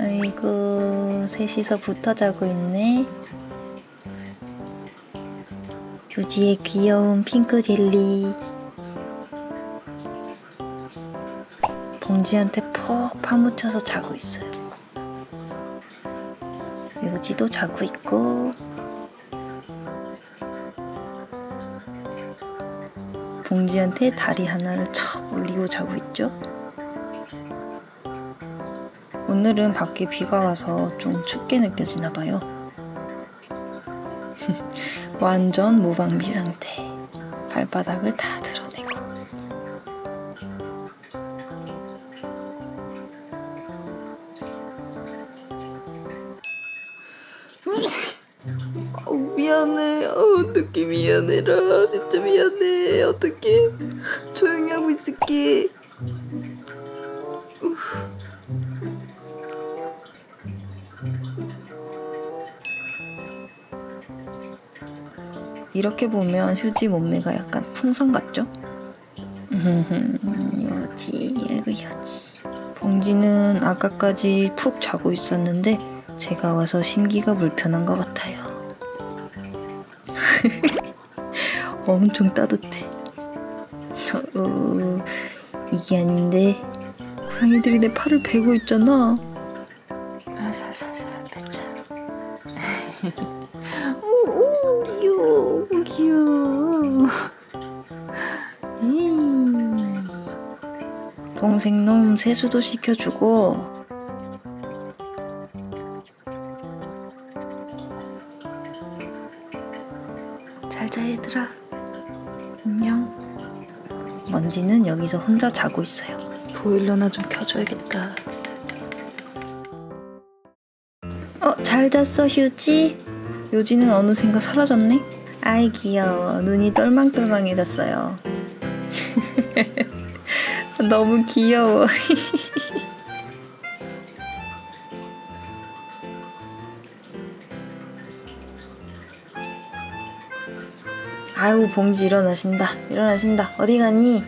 아이고, 셋이서 붙어 자고 있네. 휴지의 귀여운 핑크 젤리. 봉지한테 푹 파묻혀서 자고 있어요. 유지도 자고 있고, 봉지한테 다리 하나를 척 올리고 자고 있죠. 오늘은 밖에 비가 와서 좀 춥게 느껴지나 봐요. 완전 무방비 상태. 발바닥을 다 드러내고. 미안해. 어떡해, 미안해라. 진짜 미안해. 어떡해. 조용히 하고 있을게. 이렇게 보면 휴지 몸매가 약간 풍선 같죠? 여지, 아이고 여지. 봉지는 아까까지 푹 자고 있었는데 제가 와서 심기가 불편한 것 같아요. 엄청 따뜻해. 이게 아닌데 고양이들이 내 팔을 베고 있잖아. 살살살 뱉자. 오, 귀여워, 귀여워. 동생 놈 세수도 시켜주고. 잘자 얘들아. 안녕. 먼지는 여기서 혼자 자고 있어요. 보일러나 좀 켜줘야겠다. 잘 잤어 휴지? 요지는 어느샌가 사라졌네? 아이 귀여워. 눈이 똘망똘망해졌어요. 너무 귀여워. 아이고 봉지 일어나신다. 일어나신다. 어디 가니?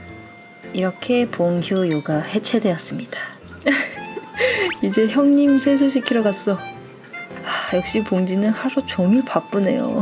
이렇게 봉휴유가 해체되었습니다. 이제 형님 세수시키러 갔어. 역시 봉지는 하루 종일 바쁘네요.